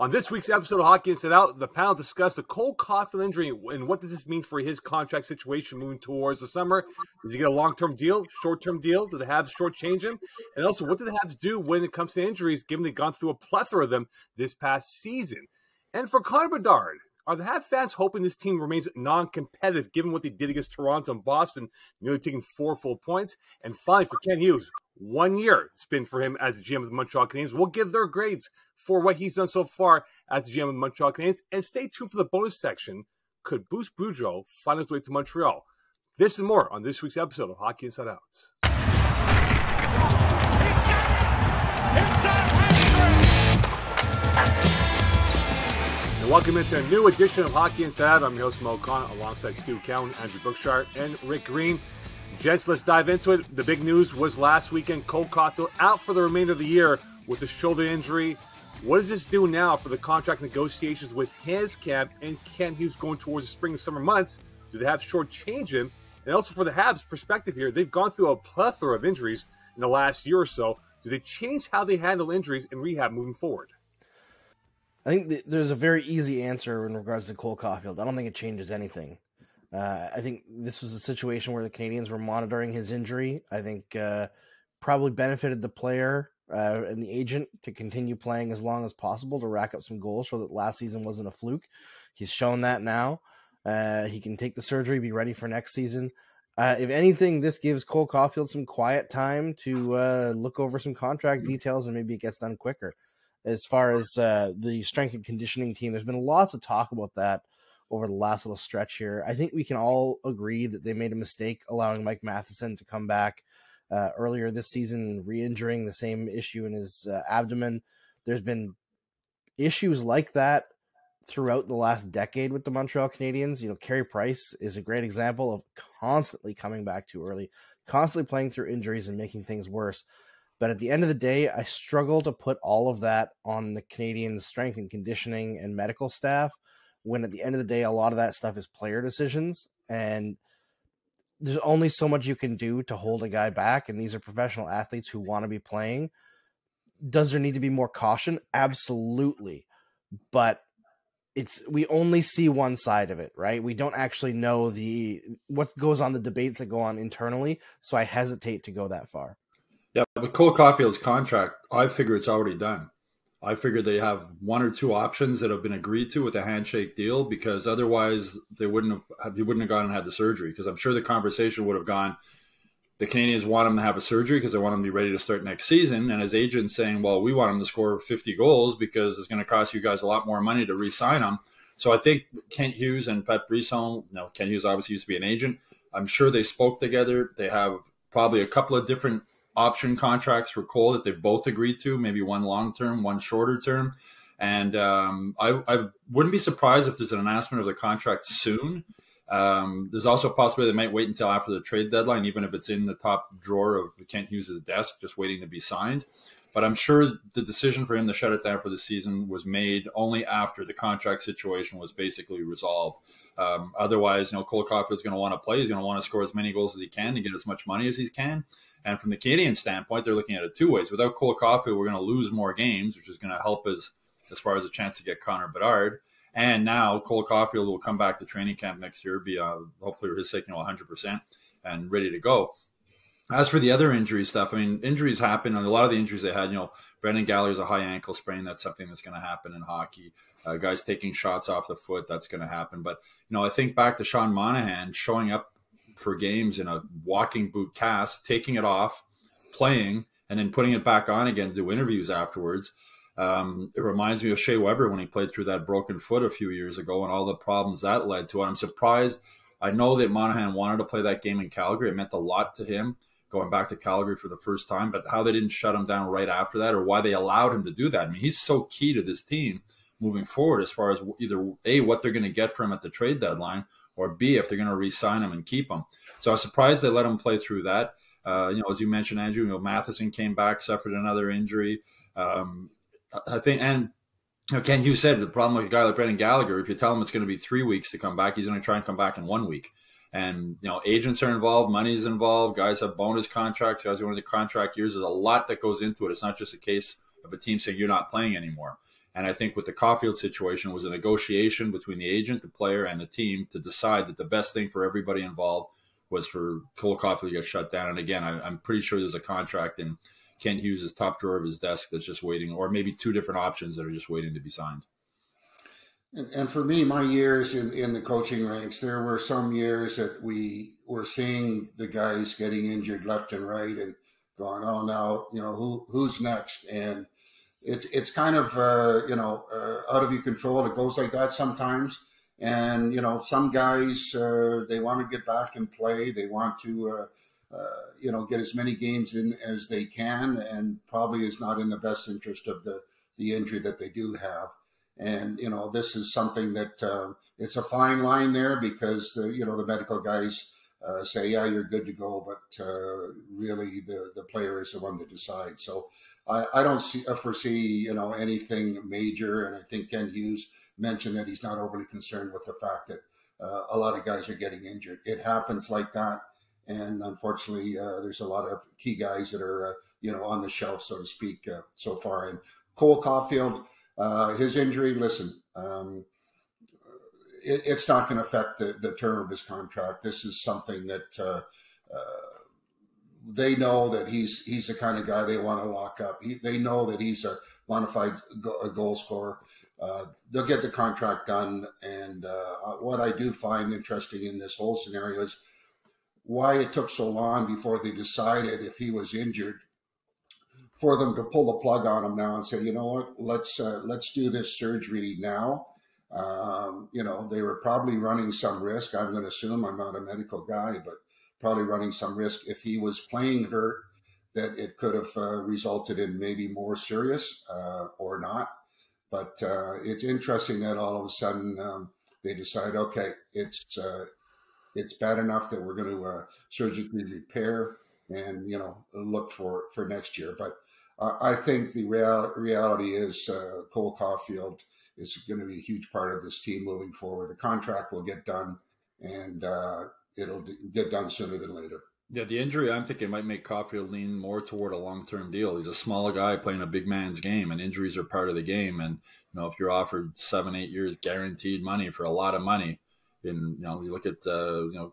On this week's episode of Hockey Inside Out, the panel discussed the Cole Caufield injury and what does this mean for his contract situation moving towards the summer. Does he get a long-term deal, short-term deal? Do the Habs shortchange him? And also, what do the Habs do when it comes to injuries, given they've gone through a plethora of them this past season? And for Connor Bedard, are the Habs fans hoping this team remains non-competitive given what they did against Toronto and Boston, nearly taking 4 full points? And finally, for Ken Hughes, 1 year it's been for him as the GM of the Montreal Canadiens. We'll give their grades for what he's done so far as the GM of the Montreal Canadiens. And stay tuned for the bonus section. Could Bruce Boudreau find his way to Montreal? This and more on this week's episode of Hockey Inside Out. And welcome into a new edition of Hockey Inside Out. I'm your host, Moe Khan, alongside Stu Cowan, Andrew Berkshire, and Rick Green. Gents, let's dive into it. The big news was last weekend, Cole Caufield out for the remainder of the year with a shoulder injury. What does this do now for the contract negotiations with his camp and Ken Hughes going towards the spring and summer months? Do the Habs shortchange him? And also for the Habs' perspective here, they've gone through a plethora of injuries in the last year or so. Do they change how they handle injuries in rehab moving forward? I think there's a very easy answer in regards to Cole Caufield. I don't think it changes anything. I think this was a situation where the Canadiens were monitoring his injury. I think probably benefited the player and the agent to continue playing as long as possible to rack up some goals so that last season wasn't a fluke. He's shown that now. He can take the surgery, be ready for next season. If anything, this gives Cole Caufield some quiet time to look over some contract details and maybe it gets done quicker. As far as the strength and conditioning team, there's been lots of talk about that over the last little stretch here. I think we can all agree that they made a mistake allowing Mike Matheson to come back earlier this season, re-injuring the same issue in his abdomen. There's been issues like that throughout the last decade with the Montreal Canadiens. You know, Carey Price is a great example of constantly coming back too early, constantly playing through injuries and making things worse. But at the end of the day, I struggle to put all of that on the Canadiens' strength and conditioning and medical staff, when at the end of the day, a lot of that stuff is player decisions. And there's only so much you can do to hold a guy back. And these are professional athletes who want to be playing. Does there need to be more caution? Absolutely. But we only see one side of it, right? We don't actually know what goes on, the debates that go on internally. So I hesitate to go that far. Yeah, with Cole Caufield's contract, I figure it's already done. I figure they have 1 or 2 options that have been agreed to with a handshake deal, because otherwise he wouldn't have gone and had the surgery. Because I'm sure the conversation would have gone, the Canadiens want him to have a surgery because they want him to be ready to start next season. And his agent saying, well, we want him to score 50 goals because it's going to cost you guys a lot more money to re-sign him. So I think Kent Hughes and Pat Brisson, Kent Hughes obviously used to be an agent. I'm sure they spoke together. They have probably a couple of different option contracts for Cole that they've both agreed to, maybe one long-term, one shorter term. And I wouldn't be surprised if there's an announcement of the contract soon. There's also a possibility they might wait until after the trade deadline, even if it's in the top drawer of Kent Hughes' desk, just waiting to be signed. But I'm sure the decision for him to shut it down for the season was made only after the contract situation was basically resolved. Otherwise, Cole Caufield's going to want to play. He's going to want to score as many goals as he can to get as much money as he can. And from the Canadian standpoint, they're looking at it 2 ways. Without Cole Caufield, we're going to lose more games, which is going to help us as far as a chance to get Connor Bedard. And now Cole Caufield will come back to training camp next year, be hopefully for his sake, 100% and ready to go. As for the other injury stuff, I mean, injuries happen. And a lot of the injuries they had, Brendan Gallagher's a high ankle sprain. That's something that's going to happen in hockey. Guys taking shots off the foot, that's going to happen. But, I think back to Sean Monahan showing up for games in a walking boot cast, taking it off, playing, and then putting it back on again to do interviews afterwards. It reminds me of Shea Weber when he played through that broken foot a few years ago and all the problems that led to. And I'm surprised. I know that Monahan wanted to play that game in Calgary. It meant a lot to him going back to Calgary for the first time, but how they didn't shut him down right after that, or why they allowed him to do that. I mean, he's so key to this team moving forward as far as either A, what they're going to get from him at the trade deadline, or B, if they're going to re-sign him and keep him. So I was surprised they let him play through that. As you mentioned, Andrew, Matheson came back, suffered another injury. I think, and Ken Hughes said the problem with a guy like Brendan Gallagher, if you tell him it's going to be 3 weeks to come back, he's going to try and come back in 1 week. And, agents are involved, money's involved, guys have bonus contracts, guys go into contract years. There's a lot that goes into it. It's not just a case of a team saying you're not playing anymore. And I think with the Caufield situation, it was a negotiation between the agent, the player, and the team to decide that the best thing for everybody involved was for Cole Caufield to get shut down. And again, I'm pretty sure there's a contract in Kent Hughes' top drawer of his desk that's just waiting, or maybe two different options that are just waiting to be signed. And for me, my years in the coaching ranks, there were some years that we were seeing the guys getting injured left and right and going, oh, now, who's next? And it's kind of, out of your control. It goes like that sometimes. And, some guys, they want to get back and play. They want to, get as many games in as they can, and probably is not in the best interest of the injury that they do have. And, this is something that it's a fine line there, because, the medical guys say, yeah, you're good to go. But really, the player is the one that decides. So I don't foresee, anything major. And I think Ken Hughes mentioned that he's not overly concerned with the fact that a lot of guys are getting injured. It happens like that. And unfortunately, there's a lot of key guys that are, on the shelf, so to speak, so far. And Cole Caufield, his injury, listen, it's not going to affect the term of his contract. This is something that they know that he's the kind of guy they want to lock up. They know that he's a bona fide goal scorer. They'll get the contract done. And what I do find interesting in this whole scenario is why it took so long before they decided if he was injured for them to pull the plug on him now and say, you know what, let's do this surgery now. They were probably running some risk. I'm going to assume, I'm not a medical guy, but probably running some risk if he was playing hurt, that it could have resulted in maybe more serious or not. But it's interesting that all of a sudden they decide, okay, it's bad enough that we're going to surgically repair and, look for next year. But I think the reality is Cole Caufield is going to be a huge part of this team moving forward. The contract will get done, and it'll get done sooner than later. Yeah, the injury, I'm thinking, might make Caufield lean more toward a long-term deal. He's a smaller guy playing a big man's game, and injuries are part of the game. And, if you're offered 7-8 years guaranteed money for a lot of money, and, you look at,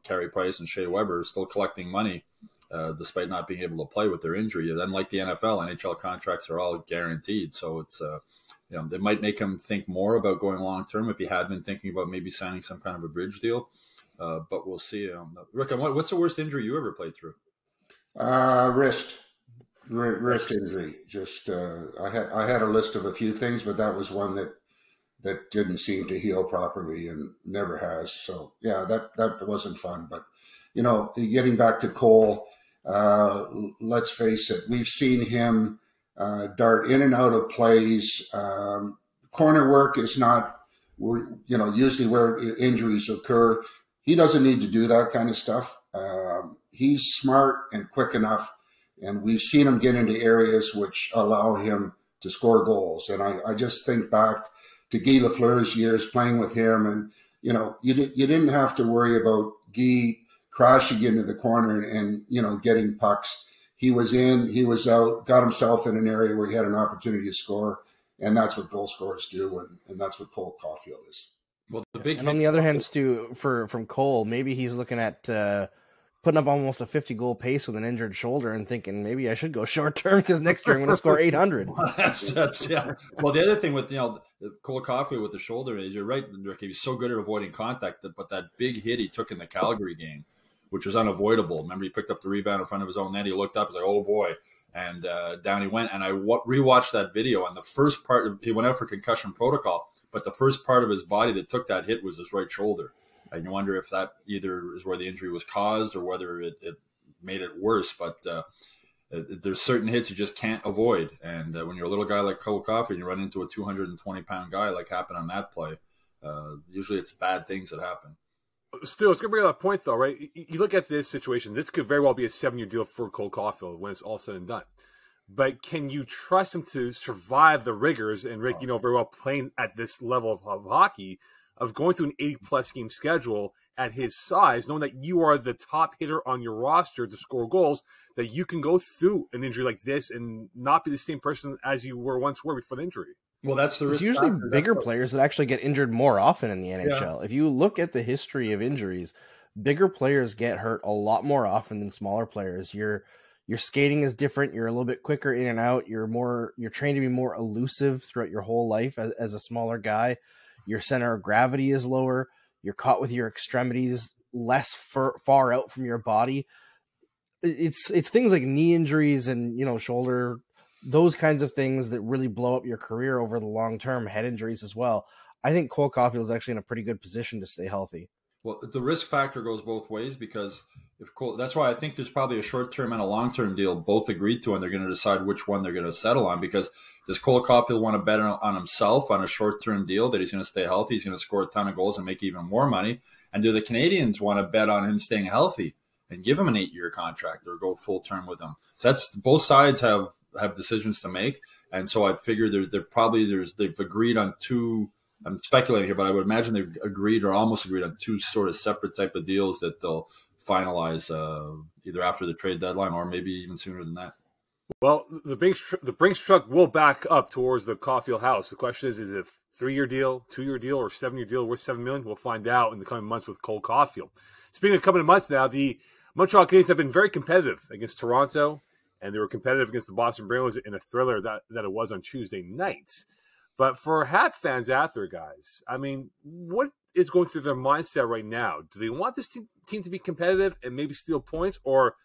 Carey Price and Shea Weber still collecting money despite not being able to play with their injury. Unlike the NFL, NHL contracts are all guaranteed. So it's, it might make him think more about going long-term if he had been thinking about maybe signing some kind of a bridge deal. But we'll see. Rick, what's the worst injury you ever played through? Wrist injury. Just I had a list of a few things, but that was one that didn't seem to heal properly and never has. So yeah, that wasn't fun. But getting back to Cole, let's face it, we've seen him dart in and out of plays. Corner work is not, usually where injuries occur. He doesn't need to do that kind of stuff. He's smart and quick enough, and we've seen him get into areas which allow him to score goals. And I just think back to Guy Lafleur's years playing with him, and you didn't have to worry about Guy crashing into the corner and getting pucks. He was in, he was out, got himself in an area where he had an opportunity to score, and that's what goal scorers do, and that's what Cole Caufield is. Well, and on the other hand, Stu, from Cole, maybe he's looking at putting up almost a 50-goal pace with an injured shoulder and thinking maybe I should go short term because next year I'm going to score 800. That's yeah. Well, the other thing with Cole Caufield with the shoulder is, you're right, Rick. He was so good at avoiding contact, but that big hit he took in the Calgary game, which was unavoidable. Remember, he picked up the rebound in front of his own net. He looked up, he's like, oh boy. And down he went. And I rewatched that video. And the first part, he went out for concussion protocol, but the first part of his body that took that hit was his right shoulder. And you wonder if that either is where the injury was caused or whether it made it worse. But there's certain hits you just can't avoid. And when you're a little guy like Cole Caufield and you run into a 220-pound guy like happened on that play, usually it's bad things that happen. Still, it's going to bring up a point, though, right? You look at this situation. This could very well be a 7-year deal for Cole Caufield when it's all said and done. But can you trust him to survive the rigors? And Rick, very well playing at this level of hockey, of going through an 80-plus game schedule at his size, knowing that you are the top hitter on your roster to score goals, that you can go through an injury like this and not be the same person as you once were before the injury. Well, that's the risk. It's usually factor. bigger players that actually get injured more often in the NHL. If you look at the history of injuries, bigger players get hurt a lot more often than smaller players. Your skating is different. You're a little bit quicker in and out. You're trained to be more elusive throughout your whole life as a smaller guy. Your center of gravity is lower. You're caught with your extremities less far out from your body. It's things like knee injuries and, shoulder, those kinds of things that really blow up your career over the long term, head injuries as well. I think Cole Caufield is actually in a pretty good position to stay healthy. Well, the risk factor goes both ways because that's why I think there's probably a short-term and a long-term deal both agreed to, and they're going to decide which one they're going to settle on. Because does Cole Caufield want to bet on himself on a short-term deal that he's going to stay healthy, he's going to score a ton of goals and make even more money? And do the Canadiens want to bet on him staying healthy and give him an 8-year contract or go full-term with him? So that's both sides have decisions to make, and so I figure they've agreed on two. I'm speculating here, but I would imagine they've agreed or almost agreed on two sort of separate type of deals that they'll finalize either after the trade deadline or maybe even sooner than that. Well, the Brinks truck will back up towards the Caufield house. The question is it a 3-year deal, 2-year deal, or 7-year deal worth $7 million? We'll find out in the coming months with Cole Caufield. Speaking of coming months now, the Montreal Canadiens have been very competitive against Toronto, and they were competitive against the Boston Bruins in a thriller that it was on Tuesday night. But for Hab fans out there, guys, I mean, what is going through their mindset right now? Do they want this team to be competitive and maybe steal points, or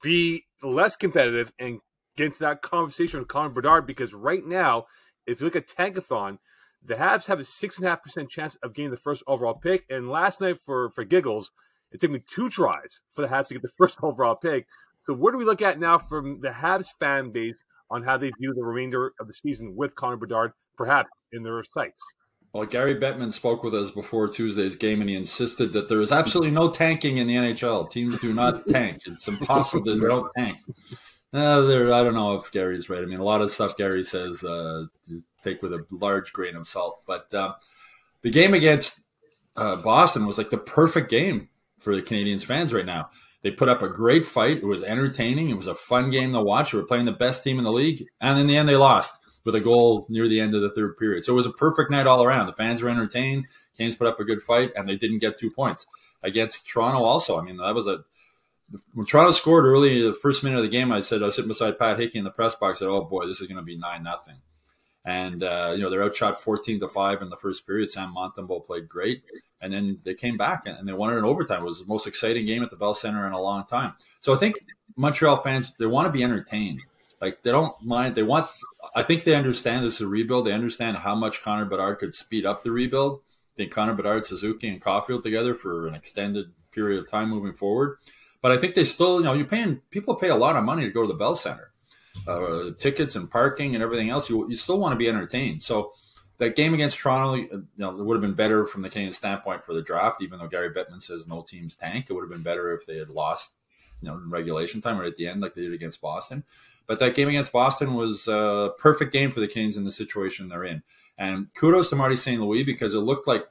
be less competitive and get into that conversation with Connor Bedard? Because right now, if you look at Tankathon, the Habs have a 6.5% chance of getting the first overall pick. And last night, for giggles, it took me 2 tries for the Habs to get the first overall pick. So what do we look at now from the Habs fan base on how they view the remainder of the season with Connor Bedard, perhaps in their sights? Well, Gary Bettman spoke with us before Tuesday's game, and he insisted that there is absolutely no tanking in the NHL. Teams do not tank. It's impossible that they don't tank. I don't know if Gary's right. I mean, a lot of stuff Gary says take with a large grain of salt. But the game against Boston was like the perfect game for the Canadiens fans right now. They put up a great fight. It was entertaining. It was a fun game to watch. They were playing the best team in the league. And in the end, they lost with a goal near the end of the third period. So it was a perfect night all around. The fans were entertained. Canes put up a good fight, and they didn't get 2 points. Against Toronto also, I mean, when Toronto scored early, the first minute of the game, I was sitting beside Pat Hickey in the press box. I said, oh, boy, this is going to be 9-0. And, they're outshot 14-5 in the first period. Sam Montembeault played great. And then they came back and they won it in overtime. It was the most exciting game at the Bell Center in a long time. So I think Montreal fans, they want to be entertained. Like, they don't mind. I think they understand this is a rebuild. They understand how much Connor Bedard could speed up the rebuild. I think Connor Bedard, Suzuki, and Caufield together for an extended period of time moving forward. But I think they still, people pay a lot of money to go to the Bell Center. Tickets and parking and everything else. You still want to be entertained. So that game against Toronto, it would have been better from the Canadian standpoint for the draft, even though Gary Bettman says no teams tank. It would have been better if they had lost, in regulation time or at the end like they did against Boston. But that game against Boston was a perfect game for the Canadiens in the situation they're in. And kudos to Marty St. Louis, because it looked like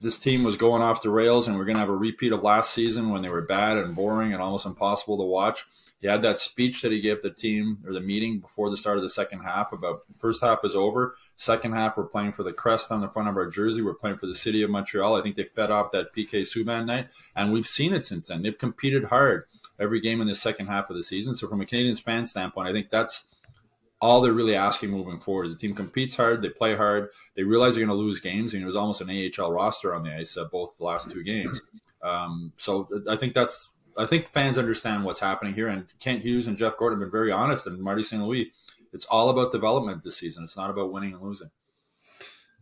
this team was going off the rails and we're going to have a repeat of last season when they were bad and boring and almost impossible to watch. He had that speech that he gave the team or the meeting before the start of the second half about first half is over. Second half, we're playing for the crest on the front of our jersey. We're playing for the city of Montreal. I think they fed off that PK Subban night, and we've seen it since then. They've competed hard every game in the second half of the season. So from a Canadiens fan standpoint, I think that's all they're really asking moving forward. Is the team competes hard, they play hard, they realize they're going to lose games. It was almost an AHL roster on the ice both the last 2 games. So I think fans understand what's happening here, and Kent Hughes and Jeff Gordon have been very honest, and Marty St. Louis, it's all about development this season. It's not about winning and losing.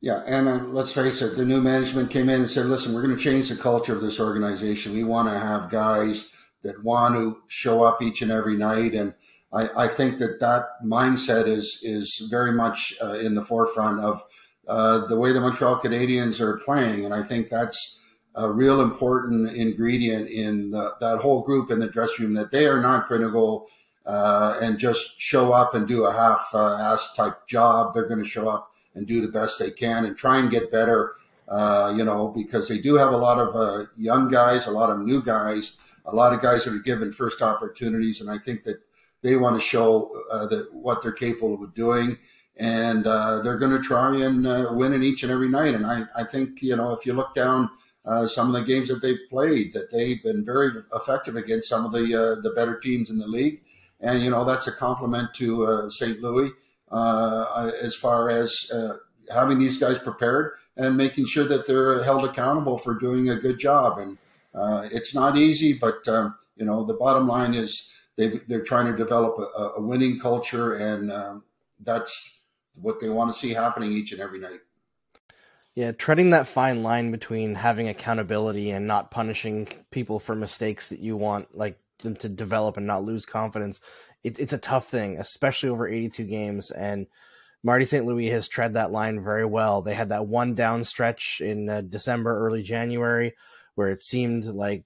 Yeah, and let's face it, the new management came in and said, listen, we're going to change the culture of this organization. We want to have guys that want to show up each and every night, and I think that mindset is very much in the forefront of the way the Montreal Canadiens are playing, and I think that's a real important ingredient in that whole group in the dressing room, that they are not going to go and just show up and do a half-ass type job. They're going to show up and do the best they can and try and get better, because they do have a lot of young guys, a lot of new guys, a lot of guys that are given first opportunities, and I think that they want to show that what they're capable of doing. and they're going to try and win in each and every night. And I think, if you look down some of the games that they've played, that they've been very effective against some of the better teams in the league. And, that's a compliment to St. Louis as far as having these guys prepared and making sure that they're held accountable for doing a good job. And it's not easy, but, the bottom line is they're trying to develop a winning culture, and that's what they want to see happening each and every night. Yeah, treading that fine line between having accountability and not punishing people for mistakes that you want like them to develop and not lose confidence. It's a tough thing, especially over 82 games. And Marty St. Louis has tread that line very well. They had that one down stretch in December, early January, where it seemed like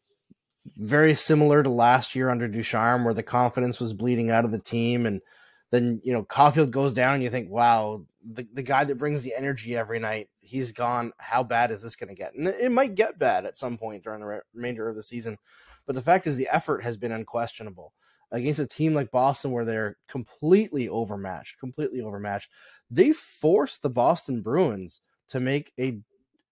very similar to last year under Ducharme, where the confidence was bleeding out of the team. And then, Caufield goes down and you think, wow, the guy that brings the energy every night, he's gone. How bad is this going to get? And it might get bad at some point during the remainder of the season. But the fact is the effort has been unquestionable. Against a team like Boston where they're completely overmatched, they forced the Boston Bruins to make a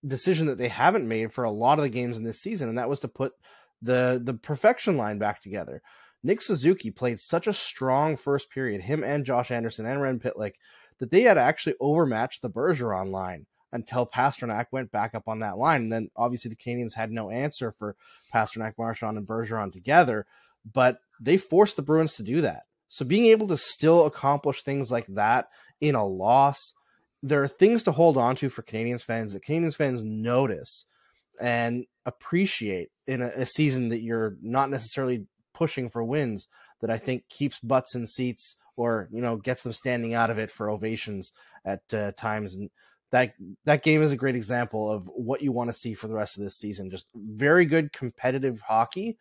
decision that they haven't made for a lot of the games in this season, and that was to put the perfection line back together. Nick Suzuki played such a strong first period, him and Josh Anderson and Ren Pitlick, that they had actually overmatched the Bergeron line until Pasternak went back up on that line. And then obviously the Canadiens had no answer for Pasternak, Marchand, and Bergeron together, but they forced the Bruins to do that. So being able to still accomplish things like that in a loss, there are things to hold on to for Canadiens fans that Canadiens fans notice and appreciate in a season that you're not necessarily pushing for wins, that I think keeps butts in seats or, gets them standing out of it for ovations at times. And that game is a great example of what you want to see for the rest of this season. Just very good competitive hockey,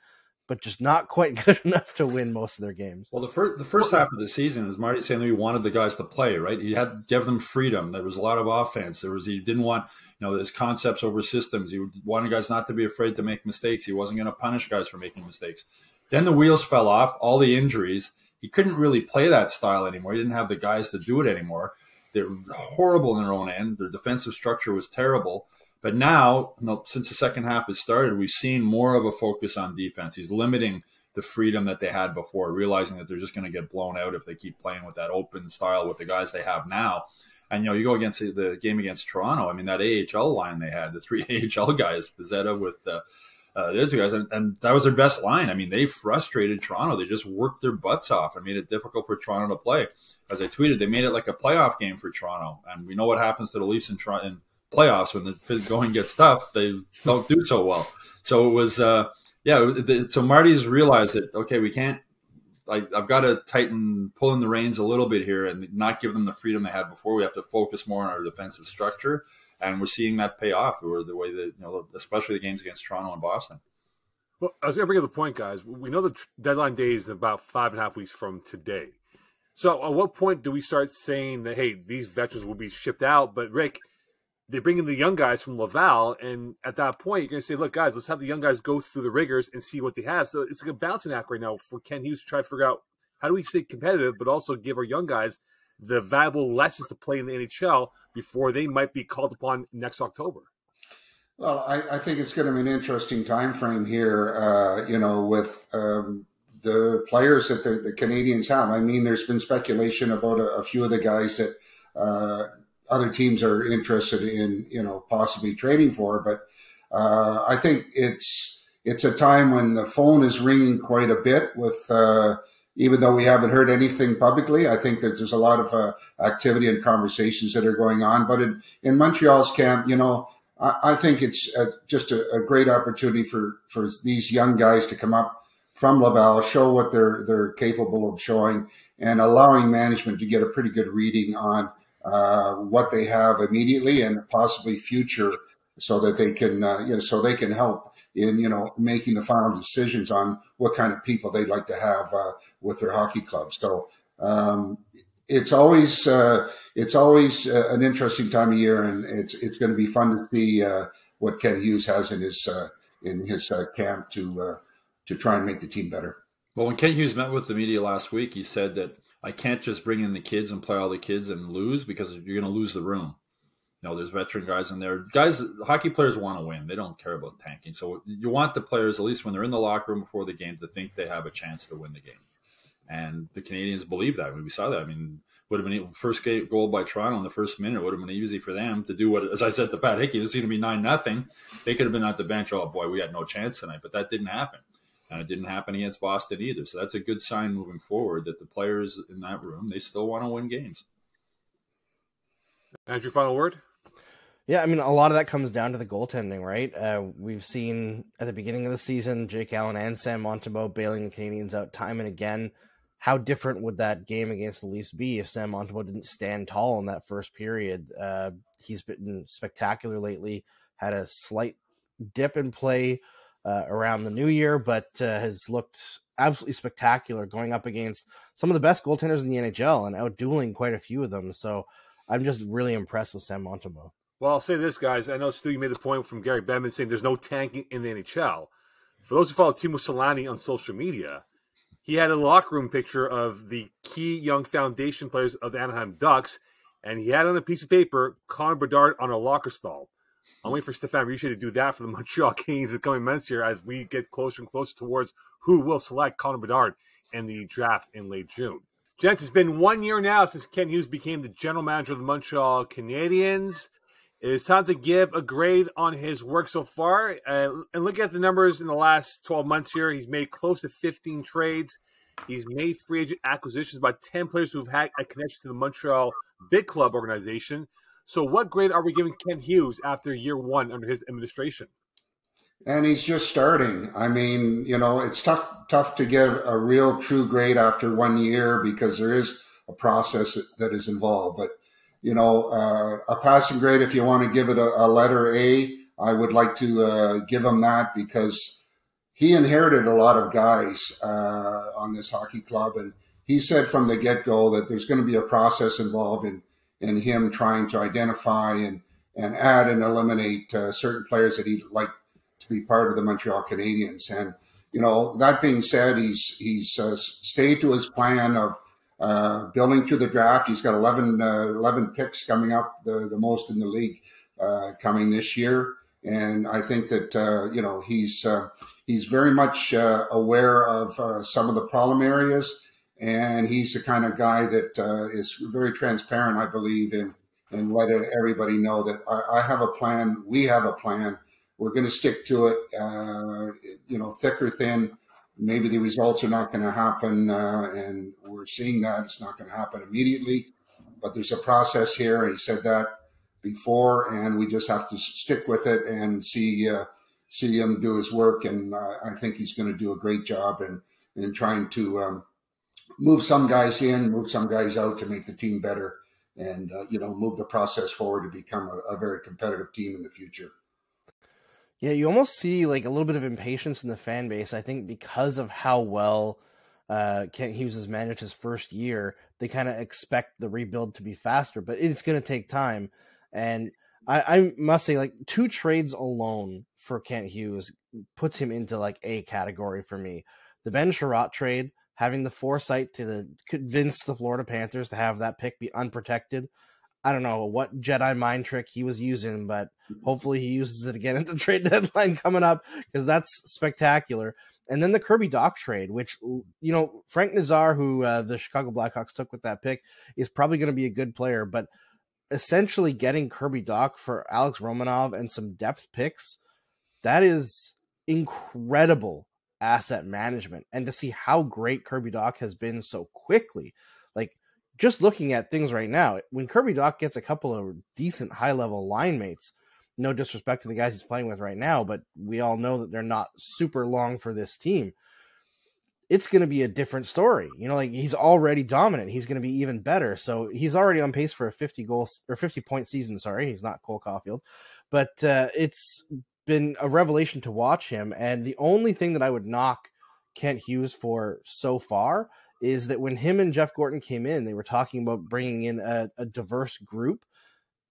but just not quite good enough to win most of their games. Well, the first half of the season is Marty St. Louis wanted the guys to play, right? He had to give them freedom. There was a lot of offense. He didn't want, his concepts over systems. He wanted guys not to be afraid to make mistakes. He wasn't going to punish guys for making mistakes. Then the wheels fell off, all the injuries. He couldn't really play that style anymore. He didn't have the guys to do it anymore. They're horrible in their own end. Their defensive structure was terrible. But now, since the second half has started, we've seen more of a focus on defense. He's limiting the freedom that they had before, realizing that they're just going to get blown out if they keep playing with that open style with the guys they have now. And, you go against the game against Toronto. I mean, that AHL line they had, the three AHL guys, Gazette with the other two guys, and that was their best line. I mean, they frustrated Toronto. They just worked their butts off and made it difficult for Toronto to play. As I tweeted, they made it like a playoff game for Toronto. And we know what happens to the Leafs in playoffs when the going gets tough. They don't do so well. So it was, so Marty's realized that, okay, we can't, I've got to pull in the reins a little bit here and not give them the freedom they had before. We have to focus more on our defensive structure. And we're seeing that pay off, or the way that, especially the games against Toronto and Boston. Well, I was going to bring up the point, guys. We know the deadline day is about 5.5 weeks from today. So at what point do we start saying that, hey, these veterans will be shipped out? But, Rick, they bring in the young guys from Laval, and at that point, you're going to say, look, guys, let's have the young guys go through the rigors and see what they have. So it's like a balancing act right now for Ken Hughes to try to figure out how do we stay competitive, but also give our young guys the valuable lessons to play in the NHL before they might be called upon next October. Well, I think it's going to be an interesting time frame here, with the players that the Canadiens have. I mean, there's been speculation about a few of the guys that other teams are interested in, possibly trading for. But I think it's a time when the phone is ringing quite a bit with even though we haven't heard anything publicly. I think that there's a lot of activity and conversations that are going on. But in Montreal's camp, I think it's just a great opportunity for these young guys to come up from Laval, show what they're capable of showing, and allowing management to get a pretty good reading on what they have immediately and possibly future, so that they can help in making the final decisions on what kind of people they'd like to have with their hockey club. So it's always an interesting time of year, and it's going to be fun to see what Ken Hughes has in his camp to try and make the team better. Well, when Ken Hughes met with the media last week, he said that I can't just bring in the kids and play all the kids and lose, because you're going to lose the room. There's veteran guys in there. Hockey players want to win. They don't care about tanking. So you want the players, at least when they're in the locker room before the game, to think they have a chance to win the game. And the Canadiens believe that. We saw that. I mean, would have been first goal by Toronto in the first minute. Would have been easy for them to do what, as I said to Pat Hickey, this is going to be 9-0. They could have been at the bench. Oh boy, we had no chance tonight, but that didn't happen, and it didn't happen against Boston either. So that's a good sign moving forward that the players in that room, they still want to win games. Andrew, final word. Yeah, I mean, a lot of that comes down to the goaltending, right? We've seen at the beginning of the season, Jake Allen and Sam Montembeault bailing the Canadiens out time and again. How different would that game against the Leafs be if Sam Montembeault didn't stand tall in that first period? He's been spectacular lately, had a slight dip in play around the new year, but has looked absolutely spectacular going up against some of the best goaltenders in the NHL and outdueling quite a few of them. So I'm just really impressed with Sam Montembeault. Well, I'll say this, guys. I know, Stu, you made the point from Gary Bettman saying there's no tanking in the NHL. For those who follow Timo Solani on social media, he had a locker room picture of the key young foundation players of the Anaheim Ducks, and he had on a piece of paper Connor Bedard on a locker stall. I'm waiting for Stéphane Richer to do that for the Montreal Canadiens in the coming months here as we get closer and closer towards who will select Connor Bedard in the draft in late June. Gents, it's been 1 year now since Kent Hughes became the general manager of the Montreal Canadiens. It is time to give a grade on his work so far. And look at the numbers in the last 12 months here. He's made close to 15 trades. He's made free agent acquisitions by 10 players who've had a connection to the Montreal Big Club organization. So what grade are we giving Kent Hughes after year one under his administration? And he's just starting. I mean, it's tough to give a real true grade after 1 year because there is a process that is involved. But a passing grade, if you want to give it a letter A, I would like to give him that because he inherited a lot of guys on this hockey club. And he said from the get-go that there's going to be a process involved in him trying to identify and add and eliminate certain players that he'd like to be part of the Montreal Canadiens. And, that being said, he's stayed to his plan of building through the draft. He's got 11 picks coming up, the most in the league coming this year. And I think that, he's very much aware of some of the problem areas. And he's the kind of guy that is very transparent, I believe, in letting everybody know that I have a plan. We have a plan. We're going to stick to it, thick or thin. Maybe the results are not going to happen, and we're seeing that it's not going to happen immediately. But there's a process here, and he said that before, and we just have to stick with it and see him do his work. And I think he's going to do a great job in trying to move some guys in, move some guys out to make the team better, and move the process forward to become a very competitive team in the future. Yeah, you almost see like a little bit of impatience in the fan base. I think because of how well Kent Hughes has managed his first year, they kind of expect the rebuild to be faster, but it's going to take time. And I must say, like, 2 trades alone for Kent Hughes puts him into like a category for me. The Ben Sherratt trade, having the foresight to convince the Florida Panthers to have that pick be unprotected. I don't know what Jedi mind trick he was using, but hopefully he uses it again at the trade deadline coming up because that's spectacular. And then the Kirby Dach trade, which, Frank Nazar, who the Chicago Blackhawks took with that pick, is probably going to be a good player. But essentially getting Kirby Dach for Alex Romanov and some depth picks, that is incredible asset management. And to see how great Kirby Dach has been so quickly, like, just looking at things right now, when Kirby Dach gets a couple of decent high-level line mates, no disrespect to the guys he's playing with right now, but we all know that they're not super long for this team, it's going to be a different story. He's already dominant. He's going to be even better. So he's already on pace for a 50-point season. Sorry, he's not Cole Caufield. But it's been a revelation to watch him. And the only thing that I would knock Kent Hughes for so far is that when him and Jeff Gorton came in, they were talking about bringing in a diverse group.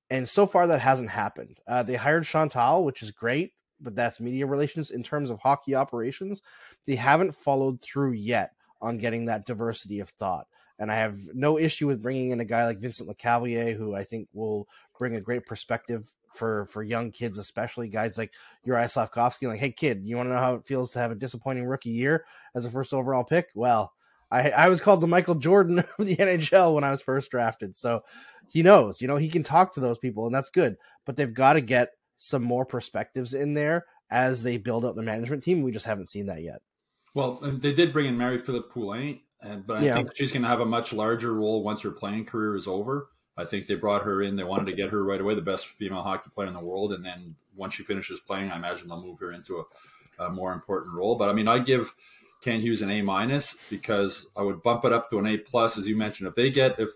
And so far that hasn't happened. They hired Chantal, which is great, but that's media relations. In terms of hockey operations, they haven't followed through yet on getting that diversity of thought. And I have no issue with bringing in a guy like Vincent Lecavalier, who I think will bring a great perspective for young kids, especially guys like Uri Slavkovsky. Like, hey, kid, you want to know how it feels to have a disappointing rookie year as a first overall pick? Well, I was called the Michael Jordan of the NHL when I was first drafted. So he knows, he can talk to those people, and that's good. But they've got to get some more perspectives in there as they build up the management team. We just haven't seen that yet. Well, they did bring in Marie-Philippe Poulin, but I think she's going to have a much larger role once her playing career is over. I think they brought her in. They wanted to get her right away, the best female hockey player in the world. And then once she finishes playing, I imagine they'll move her into a more important role. But I mean, I give Kent Hughes an A- because I would bump it up to an A+, as you mentioned. If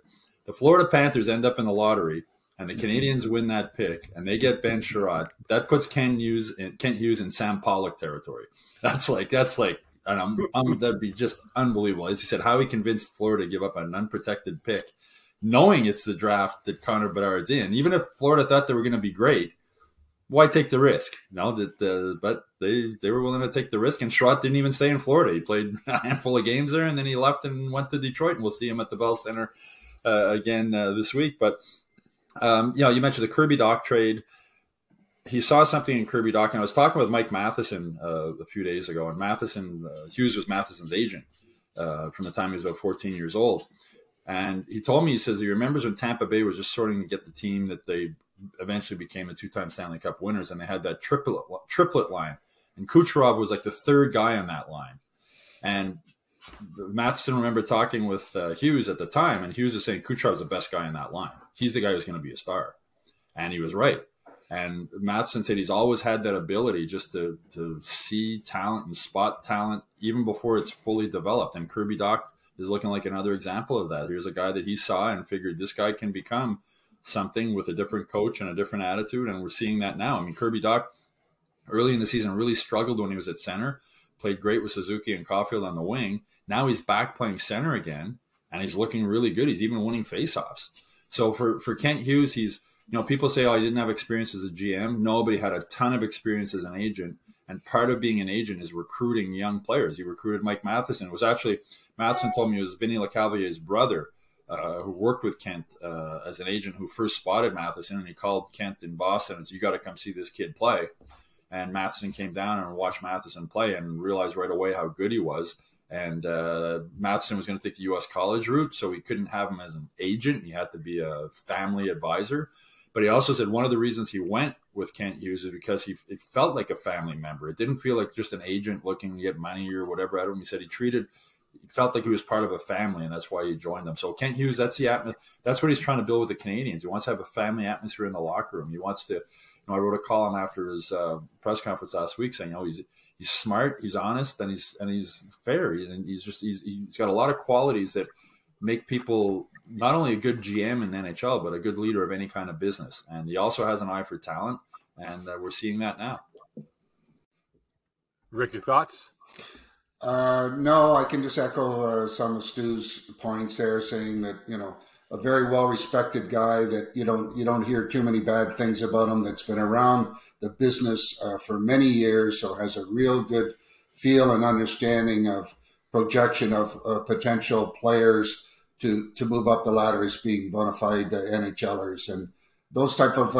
the Florida Panthers end up in the lottery and the Canadiens win that pick and they get Ben Sherratt, that puts Kent Hughes in Sam Pollock territory. That's like, and that'd be just unbelievable. As you said, how he convinced Florida to give up an unprotected pick, knowing it's the draft that Connor Bedard's in. Even if Florida thought they were going to be great, why take the risk? But they were willing to take the risk, and Sherratt didn't even stay in Florida. He played a handful of games there, and then he left and went to Detroit, and we'll see him at the Bell Center again this week. But, you mentioned the Kirby Dach trade. He saw something in Kirby Dach, and I was talking with Mike Matheson a few days ago, and Hughes was Matheson's agent from the time he was about 14 years old. And he told me, he says he remembers when Tampa Bay was just starting to get the team that they eventually became the 2-time Stanley Cup winners, and they had that triplet line. And Kucherov was like the third guy on that line. And Matheson remembered talking with Hughes at the time, and Hughes was saying Kucherov's the best guy in that line. He's the guy who's going to be a star. And he was right. And Matheson said he's always had that ability just to see talent and spot talent even before it's fully developed. And Kirby Dach is looking like another example of that. Here's a guy that he saw and figured this guy can become something with a different coach and a different attitude, and we're seeing that now. I mean, Kirby Dach early in the season really struggled when he was at center, played great with Suzuki and Caufield on the wing. Now he's back playing center again, and he's looking really good. He's even winning faceoffs. So for Kent Hughes, he's, people say, he didn't have experience as a GM. No, but he had a ton of experience as an agent. And part of being an agent is recruiting young players. He recruited Mike Matheson. It was actually, Matheson told me it was Vinny Lecavalier's brother who worked with Kent as an agent, who first spotted Matheson. And he called Kent in Boston and said, you got to come see this kid play. And Matheson came down and watched Matheson play and realized right away how good he was. And Matheson was going to take the U.S. college route, so he couldn't have him as an agent. He had to be a family advisor. But he also said one of the reasons he went with Kent Hughes is because it felt like a family member. It didn't feel like just an agent looking to get money or whatever out of him. He said he felt like he was part of a family, and that's why he joined them. So Kent Hughes, that's what he's trying to build with the Canadiens. He wants to have a family atmosphere in the locker room. He wants to. I wrote a column after his press conference last week saying, he's smart, he's honest, and he's fair, and he's got a lot of qualities that make people not only a good GM in the NHL, but a good leader of any kind of business. And he also has an eye for talent, and we're seeing that now. Rick, your thoughts? No, I can just echo some of Stu's points there, saying that, a very well-respected guy that you don't hear too many bad things about him, that's been around the business for many years, so has a real good feel and understanding of projection of potential players to move up the ladder as being bona fide NHLers. And those type of,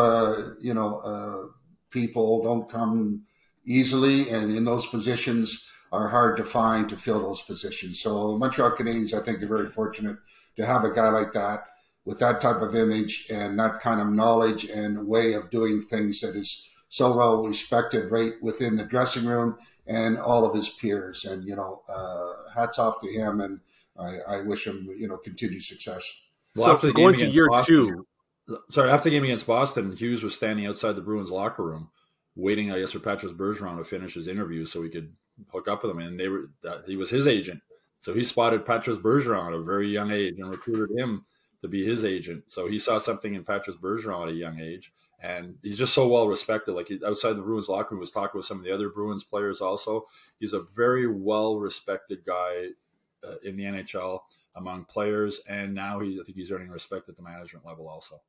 people don't come easily, and in those positions are hard to find to fill those positions. So Montreal Canadiens, I think, are very fortunate to have a guy like that with that type of image and that kind of knowledge and way of doing things that is so well respected right within the dressing room and all of his peers. And, hats off to him, and I wish him, continued success. Well, after going to year two. After the game against Boston, Hughes was standing outside the Bruins locker room waiting, I guess, for Patrice Bergeron to finish his interview so he could hook up with him. And he was his agent. So he spotted Patrice Bergeron at a very young age and recruited him to be his agent. So he saw something in Patrice Bergeron at a young age. And he's just so well respected. Like, outside the Bruins locker room, was talking with some of the other Bruins players also. He's a very well respected guy in the NHL among players. And now I think he's earning respect at the management level also.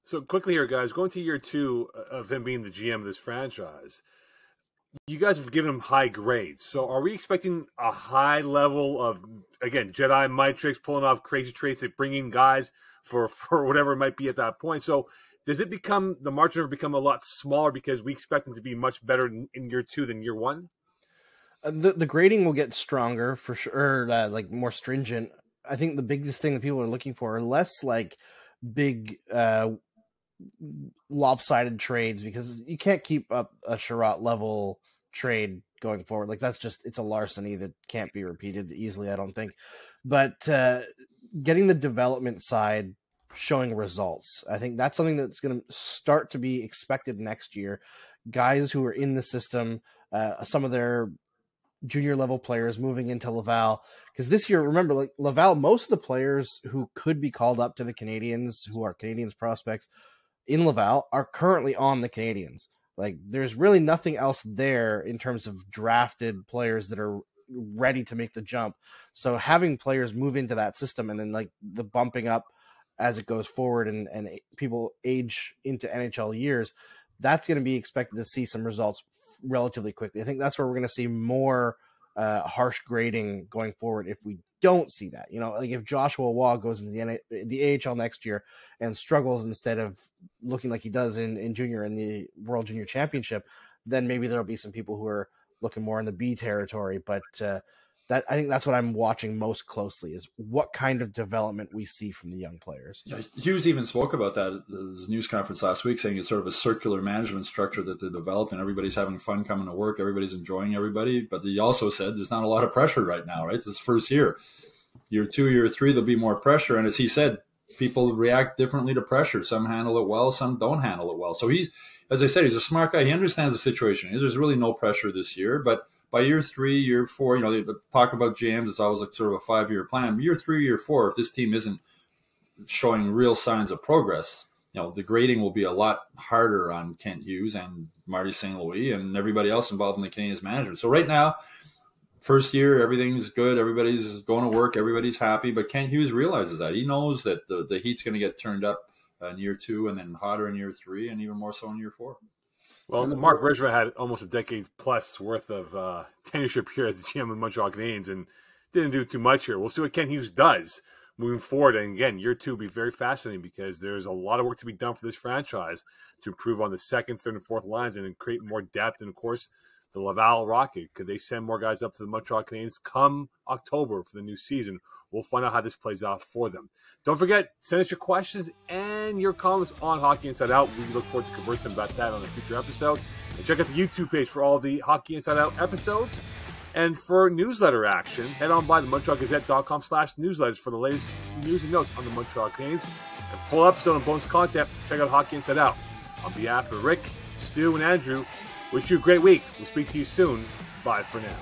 So quickly here, guys, going to year two of him being the GM of this franchise, you guys have given him high grades. So are we expecting a high level of, again, Jedi mind tricks, pulling off crazy traits that bring in guys for whatever it might be at that point? So does it become, the margin become a lot smaller because we expect him to be much better in year 2 than year 1? The grading will get stronger for sure, like more stringent. I think the biggest thing that people are looking for are less like big lopsided trades, because you can't keep up a Sherratt level trade going forward. Like that's just, it's a larceny that can't be repeated easily, I don't think. But getting the development side showing results, I think that's something that's going to start to be expected next year. Guys who are in the system, some of their junior level players moving into Laval, because this year, remember, like Laval, most of the players who could be called up to the Canadiens, who are Canadiens prospects in Laval, are currently on the Canadiens. Like there's really nothing else there in terms of drafted players that are ready to make the jump. So having players move into that system, and then like the bumping up as it goes forward, and people age into NHL years, that's going to be expected to see some results relatively quickly. I think that's where we're going to see more harsh grading going forward if we don't see that. You know, like if Joshua Waugh goes into the AHL next year and struggles instead of looking like he does in junior in the World Junior Championship, then maybe there'll be some people who are looking more in the B territory. But that, I think that's what I'm watching most closely, is what kind of development we see from the young players. Yeah, Hughes even spoke about that at his news conference last week, saying it's sort of a circular management structure that they developed, and everybody's having fun coming to work. Everybody's enjoying everybody. But he also said there's not a lot of pressure right now, right? This is first year. Year 2, year 3, there'll be more pressure. And as he said, people react differently to pressure. Some handle it well, some don't handle it well. So he's, as I said, he's a smart guy. He understands the situation. There's really no pressure this year, but by year 3, year 4, you know, they talk about GMs, it's always like sort of a 5-year plan. Year 3, year 4, if this team isn't showing real signs of progress, you know, the grading will be a lot harder on Kent Hughes and Marty St. Louis and everybody else involved in the Canadiens management. So right now, first year, everything's good. Everybody's going to work. Everybody's happy. But Kent Hughes realizes that. He knows that the heat's going to get turned up in year 2 and then hotter in year 3 and even more so in year 4. Well, Mark Bergevin had almost a decade plus worth of tenureship here as the GM of the Montreal Canadiens and didn't do too much here. We'll see what Kent Hughes does moving forward. And again, year 2 will be very fascinating because there's a lot of work to be done for this franchise to improve on the second, third, and fourth lines and create more depth. And, of course, the Laval Rocket, could they send more guys up to the Montreal Canadiens come October for the new season? We'll find out how this plays out for them. Don't forget, send us your questions and your comments on Hockey Inside Out. We look forward to conversing about that on a future episode. And check out the YouTube page for all the Hockey Inside Out episodes. And for newsletter action, head on by the MontrealGazette.com/newsletters for the latest news and notes on the Montreal Canadiens. And full episode and bonus content, check out Hockey Inside Out. On behalf of Rick, Stu, and Andrew, wish you a great week. We'll speak to you soon. Bye for now.